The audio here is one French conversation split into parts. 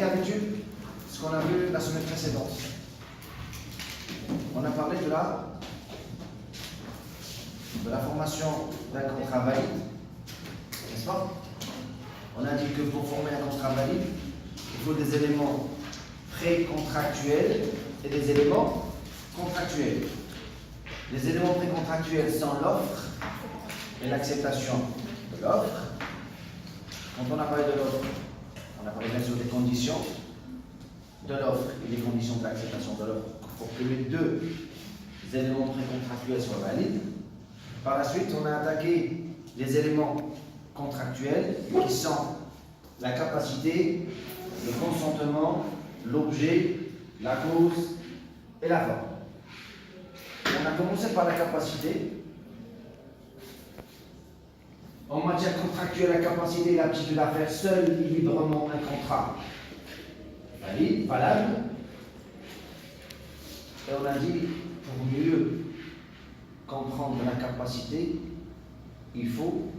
récapitule ce qu'on a vu la semaine précédente. On a parlé de la formation d'un contrat valide, n'est-ce pas? On a dit que pour former un contrat valide, il faut des éléments pré-contractuels et des éléments contractuels. Les éléments pré-contractuels sont l'offre et l'acceptation de l'offre. Quand on a parlé de l'offre, on a parlé bien sûr des conditions de l'offre et des conditions de l'acceptation de l'offre pour que les deux éléments pré-contractuels soient valides. Par la suite, on a attaqué les éléments contractuels qui sont la capacité, le consentement, l'objet, la cause et la forme. On a commencé par la capacité. En matière contractuelle, la capacité et l'aptitude à faire seul et librement un contrat valide, valable. Et on a dit, pour mieux comprendre la capacité, il faut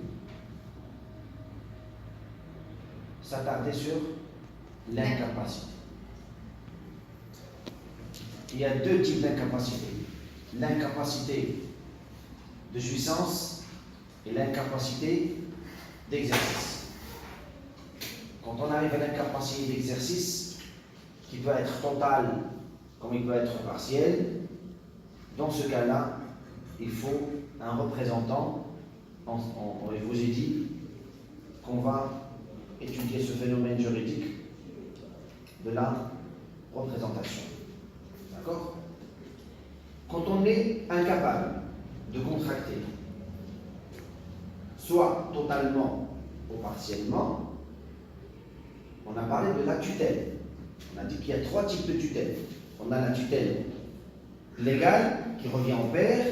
s'attarder sur l'incapacité. Il y a deux types d'incapacité. L'incapacité de jouissance et l'incapacité d'exercice. Quand on arrive à l'incapacité d'exercice, qui peut être totale comme il peut être partiel, dans ce cas-là, il faut un représentant. Je vous ai dit qu'on va étudier ce phénomène juridique de la représentation. D'accord? Quand on est incapable de contracter, soit totalement ou partiellement, on a parlé de la tutelle. On a dit qu'il y a trois types de tutelle. On a la tutelle légale qui revient au père,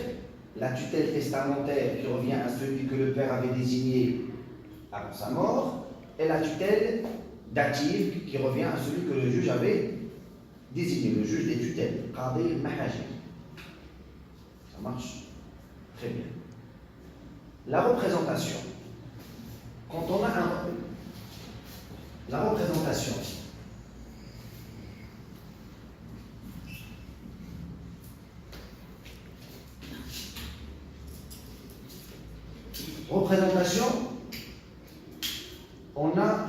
la tutelle testamentaire qui revient à celui que le père avait désigné avant sa mort, et la tutelle dative qui revient à celui que le juge avait désigné, le juge des tutelles, Qadi Mahajir. Ça marche très bien. La représentation. Quand on a la représentation, on a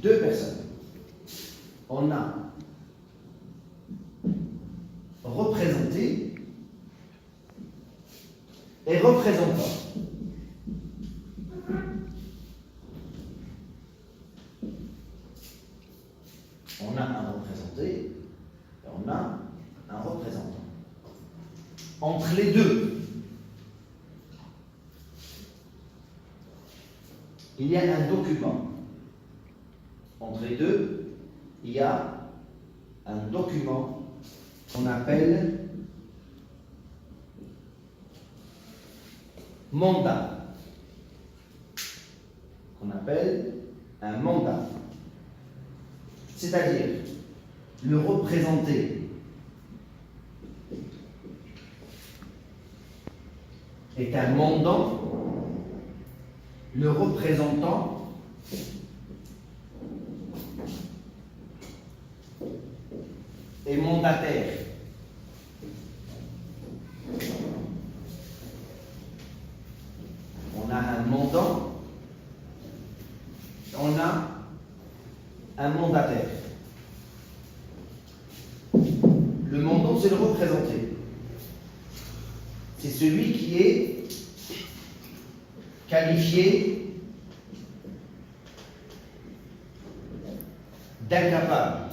deux personnes. On a représenté et représentant. On a un représenté et on a un représentant. Entre les deux, il y a un document. Entre les deux, il y a un document qu'on appelle mandat. Qu'on appelle un mandat. C'est-à-dire, le représenté est un mandant, le représentant est mandataire. On a un mandant, on a un mandataire. Le mandant, c'est le représenté. C'est celui qui est qualifié d'incapable.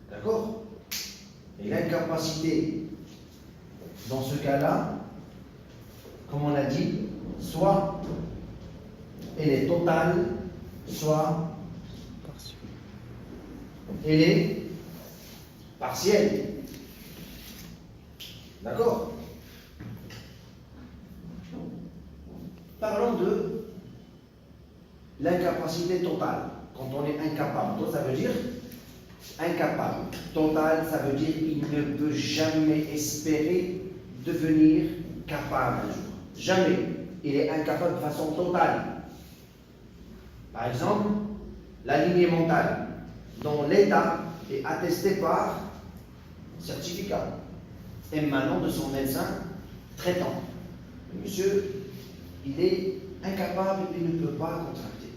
D'accord? Et l'incapacité, dans ce cas-là, comme on l'a dit, soit elle est totale, soit elle est partielle. D'accord? Parlons de l'incapacité totale. Quand on est incapable, ça veut dire incapable. Total, ça veut dire qu'il ne peut jamais espérer devenir capable un jour. Jamais. Il est incapable de façon totale. Par exemple, la lignée mentale, dont l'état est attesté par certificat émanant de son médecin traitant. Le monsieur, il est incapable, il ne peut pas contracter.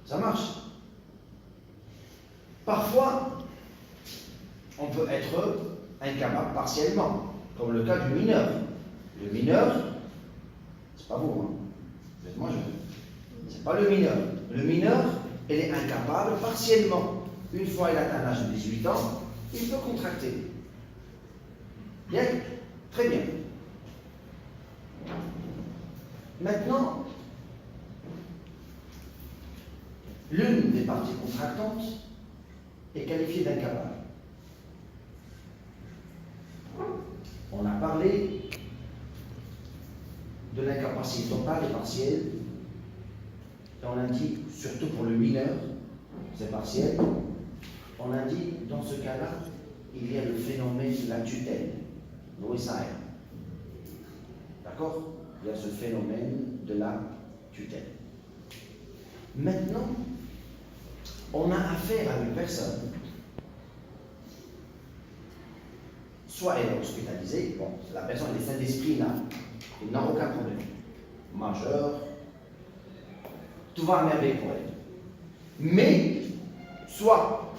Ça marche. Parfois, on peut être incapable partiellement, comme le cas du mineur. Le mineur, c'est pas vous, hein. Vous êtes moi, c'est pas le mineur. Le mineur, il est incapable partiellement. Une fois il atteint l'âge de 18 ans, il peut contracter. Bien, très bien. Maintenant, l'une des parties contractantes est qualifiée d'incapable. On a parlé de l'incapacité totale et partielle. Et on a dit, surtout pour le mineur, c'est partiel. On a dit, dans ce cas-là, il y a le phénomène de la tutelle, l'OSAR. D'accord? Il y a ce phénomène de la tutelle. Maintenant, on a affaire à une personne, soit elle est hospitalisée, bon, la personne est saine d'esprit là, il n'a aucun problème, majeur, tout va à merveille pour elle. Mais, soit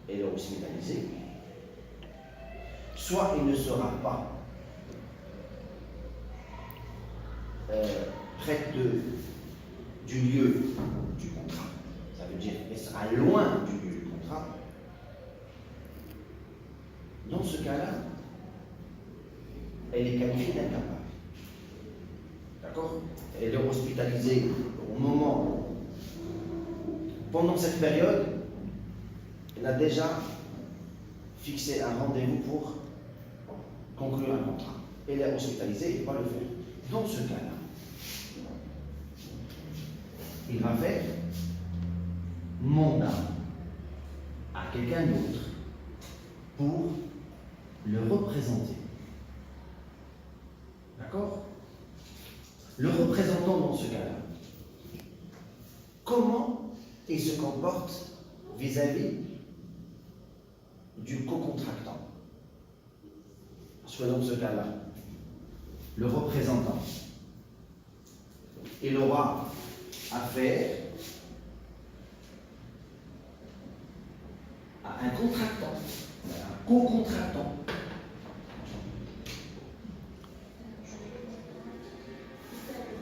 elle est hospitalisée, soit il ne sera pas près du lieu du contrat. Ça veut dire qu'elle sera loin du lieu du contrat. Dans ce cas-là, elle est qualifiée d'incapable. D'accord? Elle est hospitalisée au moment, pendant cette période, elle a déjà fixé un rendez-vous pour conclure un contrat. Elle est hospitalisée, il ne peut pas le faire. Dans ce cas-là, il va faire mandat à quelqu'un d'autre pour le représenter. D'accord? Le représentant dans ce cas-là, comment il se comporte vis-à-vis du co-contractant? Parce que dans ce cas-là, le représentant, il aura affaire à un contractant, un co-contractant.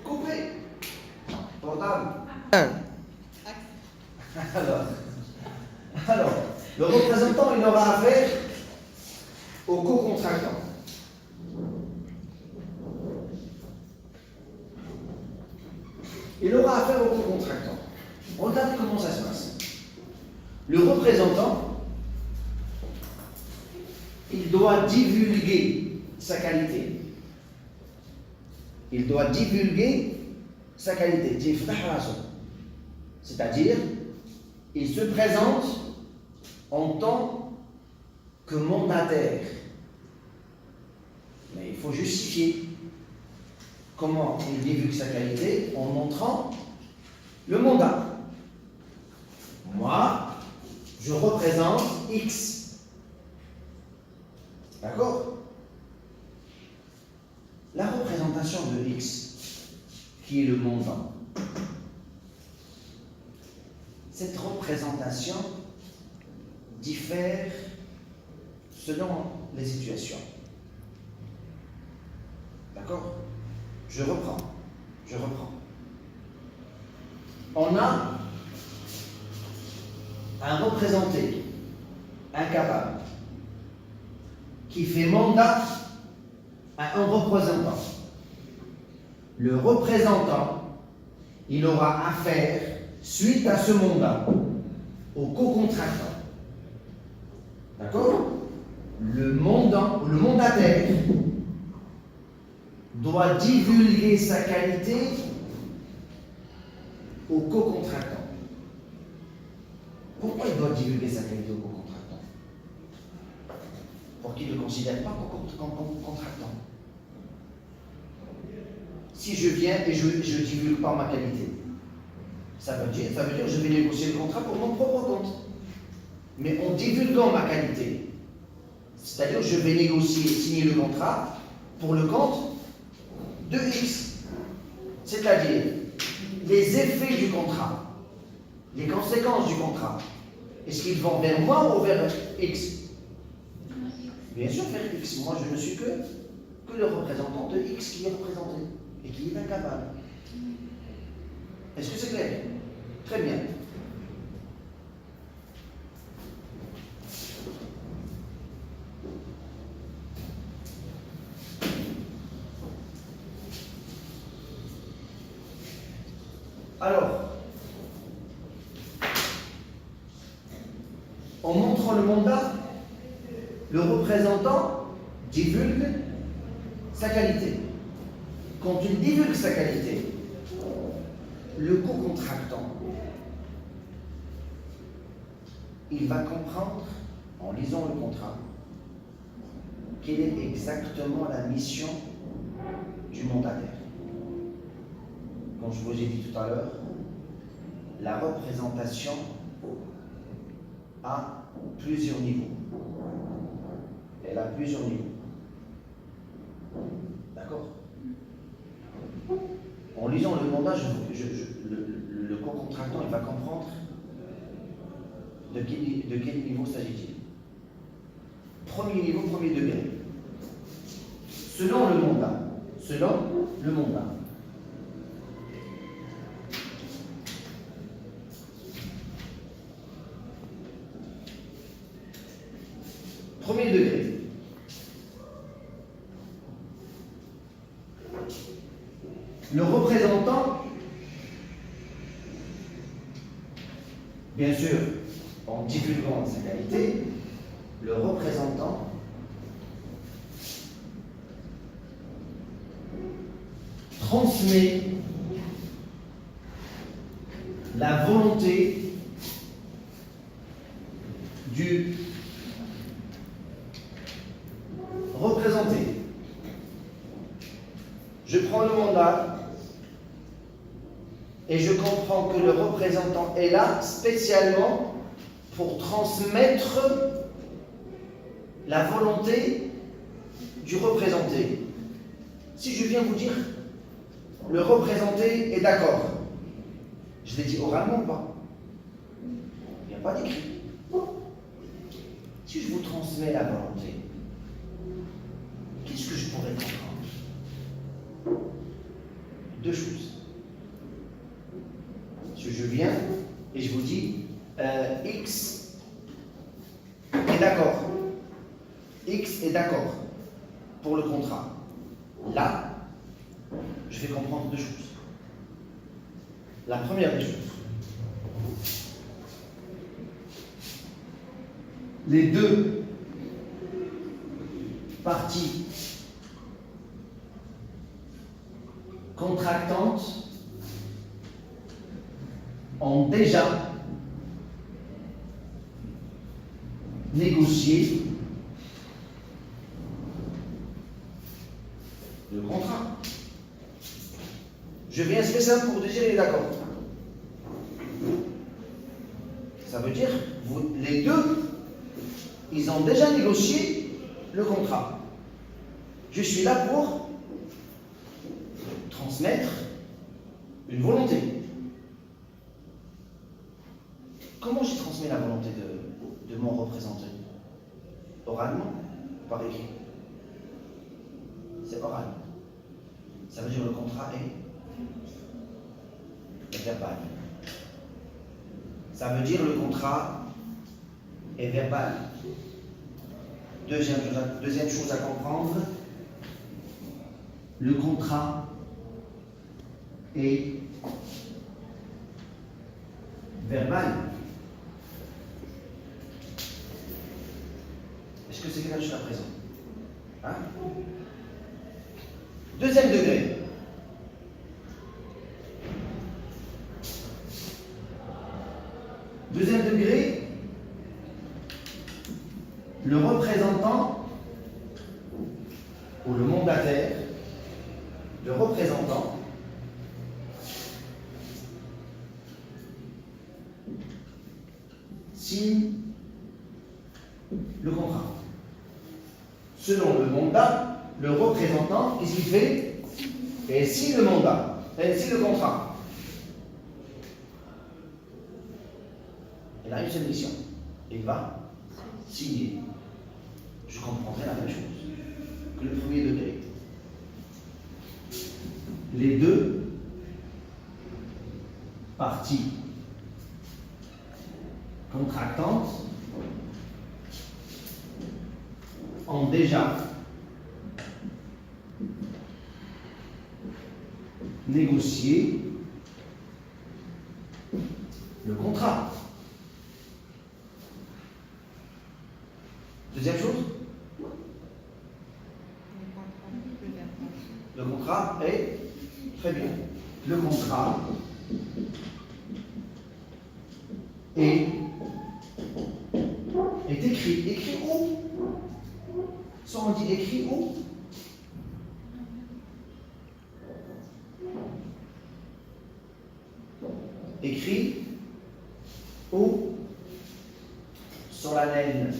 Coupé. Portable. Alors, le représentant, il aura affaire au co-contractant. Il aura affaire au co-contractant. Regardez comment ça se passe. Le représentant, il doit divulguer sa qualité. Il doit divulguer sa qualité. C'est-à-dire, il se présente en tant que mandataire. Mais il faut justifier. Comment il divulgue sa qualité? En montrant le mandat. Moi, je représente X. D'accord? La représentation de X, qui est le montant, cette représentation diffère selon les situations. D'accord? Je reprends. On a un représenté incapable qui fait mandat à un représentant. Le représentant, il aura affaire, suite à ce mandat, au co-contractant. D'accord? Le mandataire doit divulguer sa qualité au co-contractant. Pourquoi il doit divulguer sa qualité au co-contractant? Pour qu'il ne le considère pas comme contractant. Si je viens et je ne divulgue pas ma qualité, Ça veut dire que je vais négocier le contrat pour mon propre compte. Mais en divulguant ma qualité. C'est-à-dire que je vais négocier, signer le contrat pour le compte de X. C'est-à-dire les effets du contrat, les conséquences du contrat. Est-ce qu'ils vont vers moi ou vers X? Bien sûr, vers X. Moi, je ne suis que le représentant de X qui est représenté et qui est incapable. Est-ce que c'est clair? Très bien. Alors, en montrant le mandat, le représentant divulgue sa qualité. Quand il divulgue sa qualité, le co-contractant, il va comprendre, en lisant le contrat, quelle est exactement la mission du mandataire. Comme je vous ai dit tout à l'heure, la représentation a plusieurs niveaux. Elle a plusieurs niveaux. D'accord? En lisant le mandat, le co-contractant il va comprendre de quel niveau s'agit-il. Premier niveau, premier degré. Selon le mandat. Premier degré. Le représentant, bien sûr, en divulguant sa qualité, le représentant transmet la volonté du représenté. Je prends le mandat et je comprends que le représentant est là spécialement pour transmettre la volonté du représenté. Si je viens vous dire, le représenté est d'accord, je l'ai dit oralement ou pas? Il n'y a pas d'écrit. Si je vous transmets la volonté, qu'est-ce que je pourrais comprendre? Deux choses. Si je viens et je vous dis X est d'accord. X est d'accord pour le contrat. Là, je vais comprendre deux choses. La première des choses, les deux parties contractantes ont déjà négocié le contrat. Je viens spécialement pour te dire, il est d'accord. Ça veut dire, les deux, ils ont déjà négocié le contrat. Je suis là pour transmettre une volonté. Comment je transmets la volonté de mon représentant? Oralement, par écrit. C'est oral. Ça veut dire le contrat est verbal. Ça veut dire le contrat est verbal. Deuxième chose à comprendre, le contrat est verbal. Est-ce que c'est clair jusqu'à présent? Hein? Deuxième degré. Deuxième degré, le représentant ou le mandataire, le représentant, signe le contrat. Selon le mandat, le représentant, qu'est-ce qu'il fait? Et signe le mandat, et signe le contrat. Il a une seule mission. Il va signer. Je comprendrai la même chose que le premier degré. Les deux parties contractantes ont déjà négocié le contrat. Deuxième chose, le contrat est très bien. Le contrat est écrit. Écrit où? Ça on dit écrit où? Écrit où? Solennel.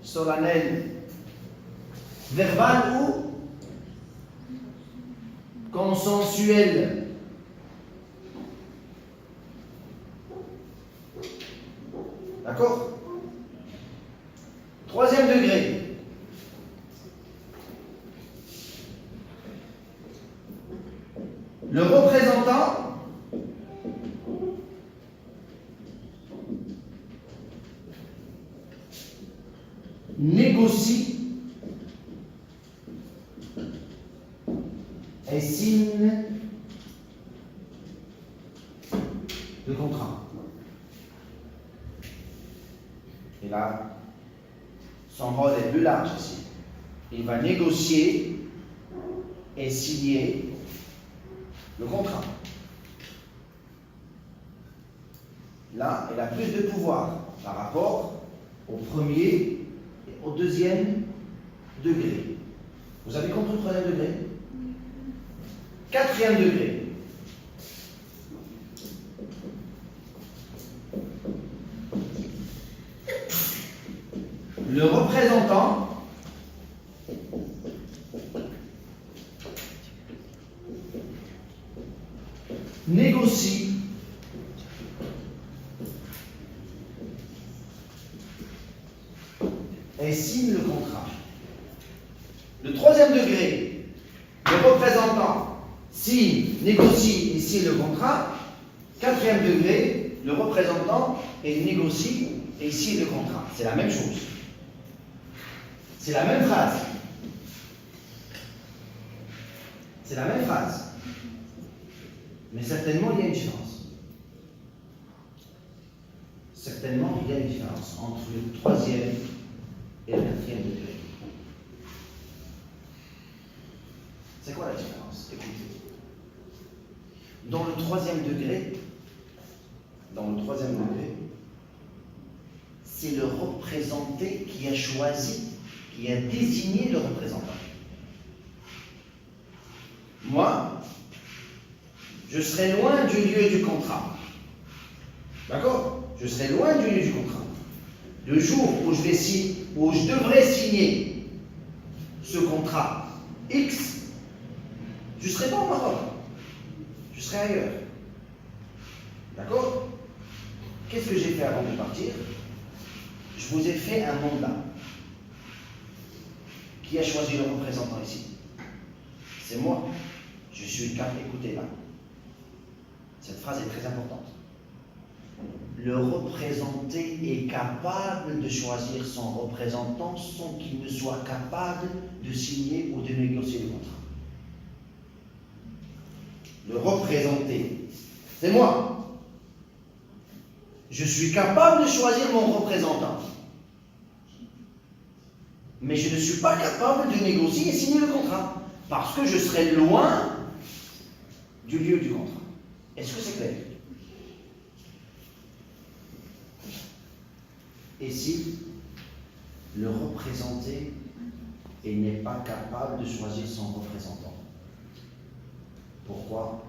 Solennel. Verbal ou consensuel. D'accord? Troisième degré. Le représentant négocie et signe le contrat. Et là, son rôle est plus large ici. Il va négocier et signer le contrat. Là, il a plus de pouvoir par rapport au premier et au deuxième degré. Vous avez compris le troisième degré? Quatrième degré. Le représentant négocie et signe le contrat. Le troisième degré, le représentant signe, négocie et signe le contrat. Quatrième degré, le représentant négocie et signe le contrat. C'est la même chose. C'est la même phrase. C'est la même phrase. Mais certainement, il y a une différence. Certainement, il y a une différence entre le troisième et le quatrième degré. C'est quoi la différence? Écoutez. Dans le troisième degré, c'est le représenté qui a choisi, qui a désigné le représentant. Moi, je serai loin du lieu du contrat. D'accord? Je serai loin du lieu du contrat. Le jour où je devrais signer ce contrat X, je ne serai pas au Maroc. Je serai ailleurs. D'accord? Qu'est-ce que j'ai fait avant de partir? Je vous ai fait un mandat. Qui a choisi le représentant ici? C'est moi. Je suis capable. Écoutez là. Cette phrase est très importante. Le représenté est capable de choisir son représentant sans qu'il ne soit capable de signer ou de négocier le contrat. Le représenté, c'est moi. Je suis capable de choisir mon représentant. Mais je ne suis pas capable de négocier et signer le contrat. Parce que je serai loin du lieu du contrat. Est-ce que c'est clair? Et si le représenté n'est pas capable de choisir son représentant? Pourquoi?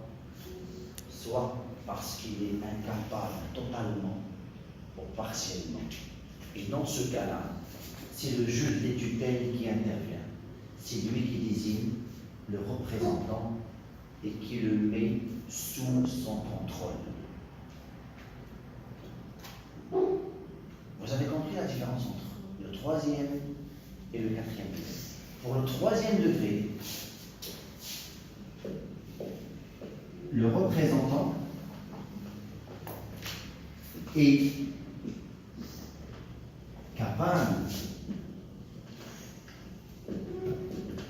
Soit parce qu'il est incapable totalement ou partiellement. Et dans ce cas-là, c'est le juge des tutelles qui intervient. C'est lui qui désigne le représentant et qui le met sous son contrôle. Vous avez compris la différence entre le troisième et le quatrième degré. Pour le troisième degré, le représentant est capable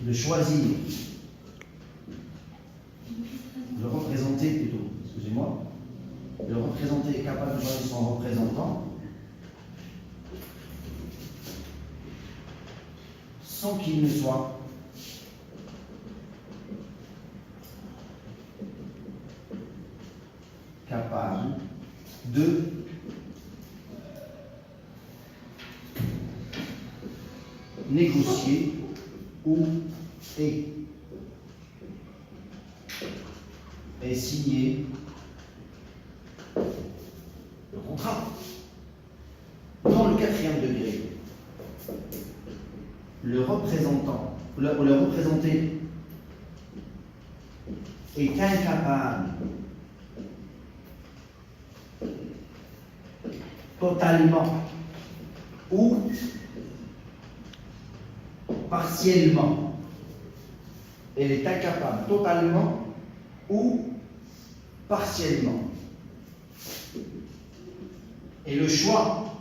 de choisir, le représenté plutôt, excusez-moi, le représenté est capable de choisir son représentant sans qu'il ne soit capable de négocier ou et signer le contrat. Dans le quatrième degré, le représentant ou le représenté est incapable totalement ou partiellement. Elle est incapable totalement ou partiellement. Et le choix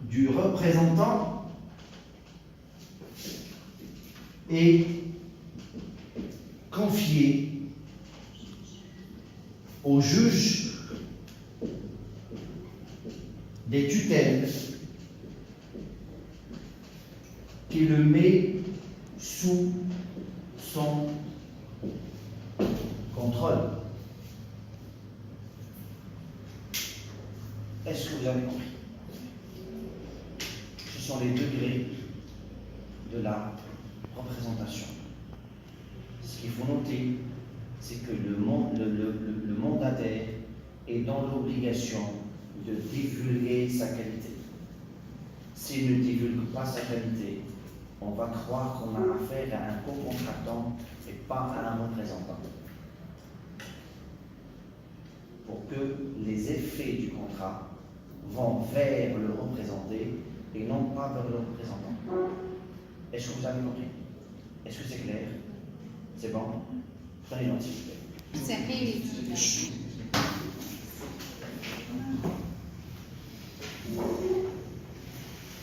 du représentant est confié au juge des tutelles qui le met sous son contrôle. Est-ce que vous avez compris? Ce sont les degrés de la représentation. Ce qu'il faut noter, c'est que le mandataire est dans l'obligation de divulguer sa qualité. S'il ne divulgue pas sa qualité, on va croire qu'on a affaire à un co-contractant et pas à un représentant. Pour que les effets du contrat vont vers le représenté et non pas vers le représentant. Est-ce que vous avez compris? Est-ce que c'est clair? C'est bon? Prenez note, s'il vous plaît.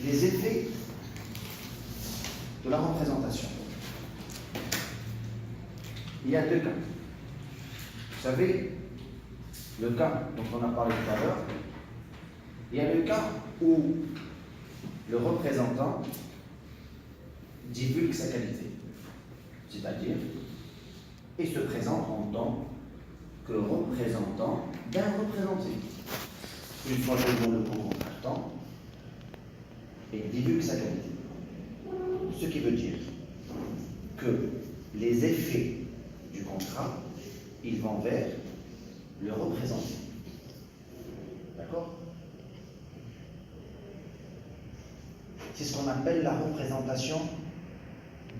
Les effets de la représentation. Il y a deux cas. Vous savez, le cas dont on a parlé tout à l'heure, il y a le cas où le représentant divulgue sa qualité, c'est-à-dire il se présente en tant que représentant d'un représenté. Une fois devant le co-contractant, il divulgue sa qualité. Ce qui veut dire que les effets du contrat, ils vont vers le représenté. D'accord? C'est ce qu'on appelle la représentation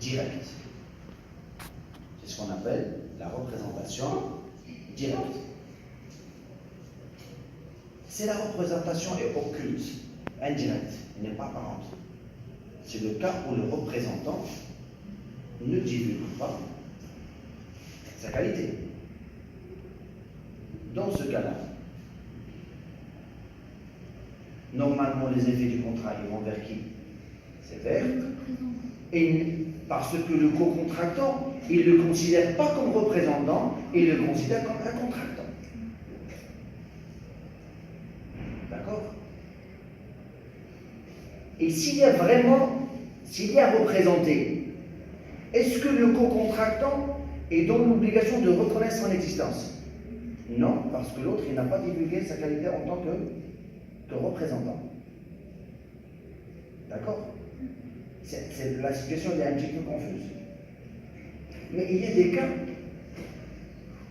directe. C'est ce qu'on appelle la représentation directe. Si la représentation est occulte, indirecte, elle n'est pas apparente, c'est le cas où le représentant ne divulgue pas sa qualité. Dans ce cas-là, normalement les effets du contrat ils vont vers qui? C'est vers. Et parce que le co-contractant, il ne le considère pas comme représentant, il le considère comme un contractant. D'accord? Et s'il y a représenté, est-ce que le co-contractant est dans l'obligation de reconnaître son existence? Non, parce que l'autre, il n'a pas divulgué sa qualité en tant que représentant. D'accord? La situation est un petit peu confuse. Mais il y a des cas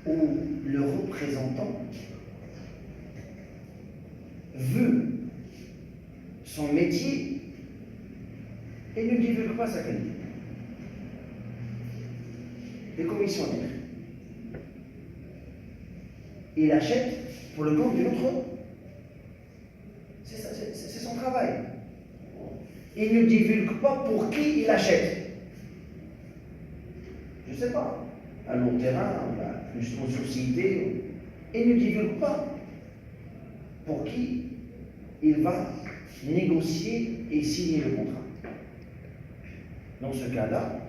où le représentant veut son métier et ne divulgue pas sa qualité. Les commissionnaires, il achète pour le compte d'une autre. C'est son travail. Il ne divulgue pas pour qui il achète. Je ne sais pas, à long terrain, une société, il ne divulgue pas pour qui il va négocier et signer le contrat. Dans ce cas-là,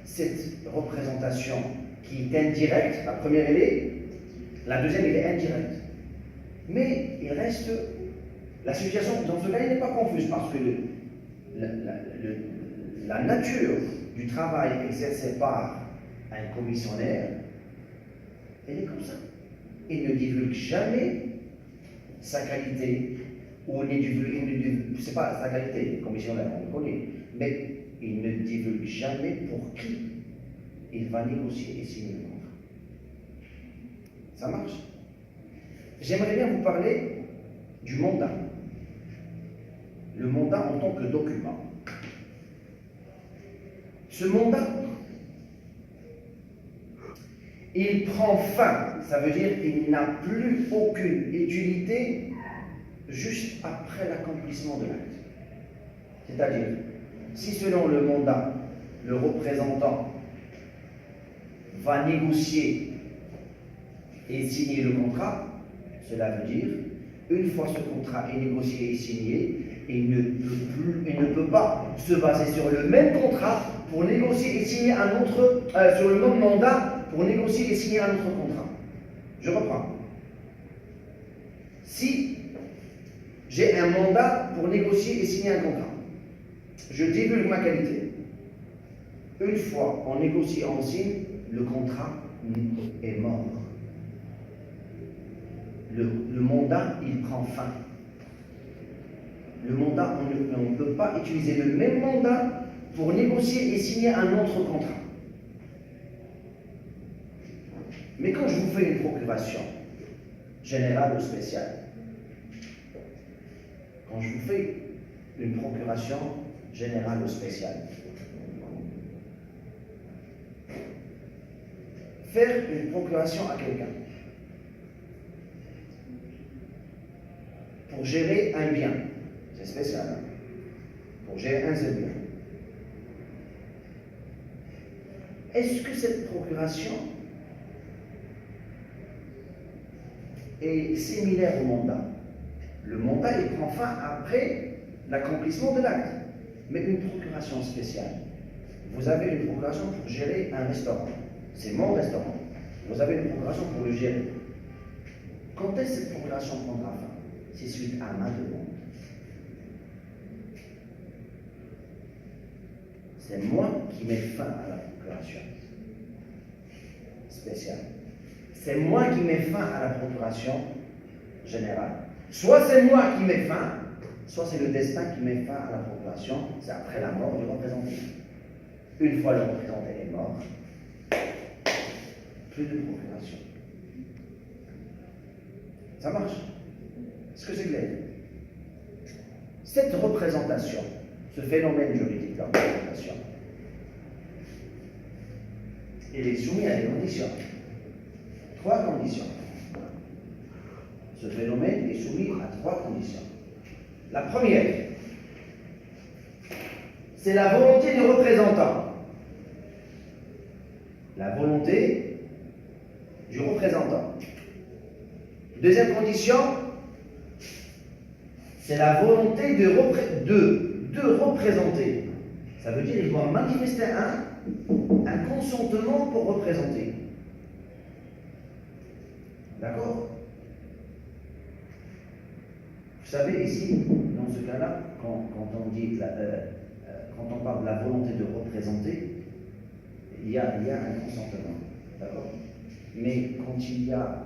cette représentation qui est indirecte, la première elle est, la deuxième elle est indirecte. Mais il reste, la situation dans ce cas elle n'est pas confuse parce que la nature du travail exercé par un commissionnaire, elle est comme ça. Il ne divulgue jamais sa qualité, ou il ne divulgue, c'est pas sa qualité, le commissionnaire, on le connaît, mais il ne divulgue jamais pour qui il va négocier et signer le contrat. Ça marche? J'aimerais bien vous parler du mandat. Le mandat en tant que document. Ce mandat, il prend fin, ça veut dire qu'il n'a plus aucune utilité juste après l'accomplissement de l'acte. C'est-à-dire, si selon le mandat, le représentant va négocier et signer le contrat, cela veut dire, une fois ce contrat est négocié et signé, il ne peut pas se baser sur le même contrat pour négocier et signer un autre, sur le même mandat pour négocier et signer un autre contrat. Je reprends. Si j'ai un mandat pour négocier et signer un contrat, je divulgue ma qualité. Une fois on négocie et on signe, le contrat est mort. Le mandat, il prend fin. Le mandat, on ne peut pas utiliser le même mandat pour négocier et signer un autre contrat. Mais quand je vous fais une procuration générale ou spéciale, quand je vous fais une procuration générale ou spéciale, faire une procuration à quelqu'un pour gérer un bien, c'est spécial, hein? Pour gérer un seul bien. Est-ce que cette procuration est similaire au mandat? Le mandat, il prend fin après l'accomplissement de l'acte. Mais une procuration spéciale, vous avez une procuration pour gérer un restaurant. C'est mon restaurant. Vous avez une procuration pour le gérer. Quand est-ce que cette procuration prendra fin? C'est suite à ma demande. C'est moi qui mets fin à la procuration spéciale. C'est moi qui mets fin à la procuration générale. Soit c'est moi qui mets fin, soit c'est le destin qui met fin à la procuration, c'est après la mort du représentant. Une fois le représentant est mort, plus de procuration. Ça marche? Est-ce que c'est clair? Cette représentation, ce phénomène juridique de la représentation, il est soumis à des conditions. 3 conditions. Ce phénomène est soumis à 3 conditions. La première, c'est la volonté du représentant. La volonté du représentant. Deuxième condition, c'est la volonté de représenter. Ça veut dire qu'il doit manifester un consentement pour représenter. D'accord? Vous savez, ici, dans ce cas-là, quand on parle de la volonté de représenter, il y a un consentement. D'accord? Mais quand il y a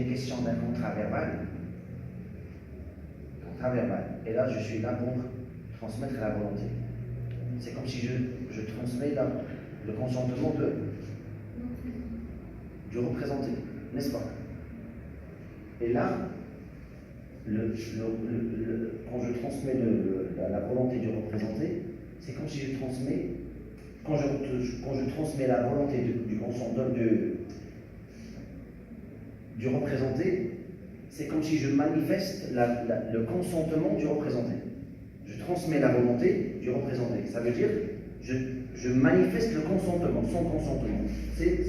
question d'un contrat verbal, et là je suis là pour transmettre la volonté. C'est comme si je transmets le consentement du représenté, n'est-ce pas? Et là, quand je transmets la volonté du représenté, c'est comme si je transmets, quand je transmets la volonté du consentement du représenté, c'est comme si je manifeste le consentement du représenté. Je transmets la volonté du représenté. Ça veut dire, je manifeste le consentement, son consentement. C'est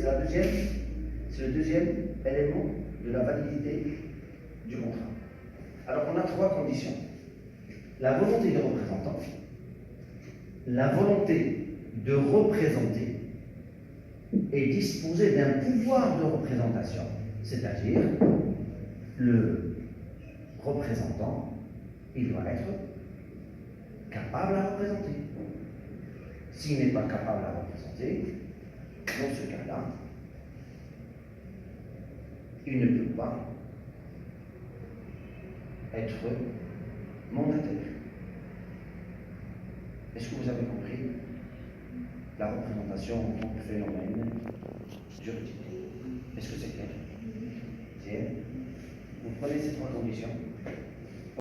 le deuxième élément de la validité du contrat. Alors on a trois conditions. La volonté du représentant, la volonté de représenter et disposer d'un pouvoir de représentation, c'est-à-dire le représentant, il doit être capable à représenter. S'il n'est pas capable à représenter, dans ce cas-là, il ne peut pas être mandataire. Est-ce que vous avez compris la représentation en tant que phénomène juridique? Est-ce que c'est clair? Vous prenez ces trois conditions.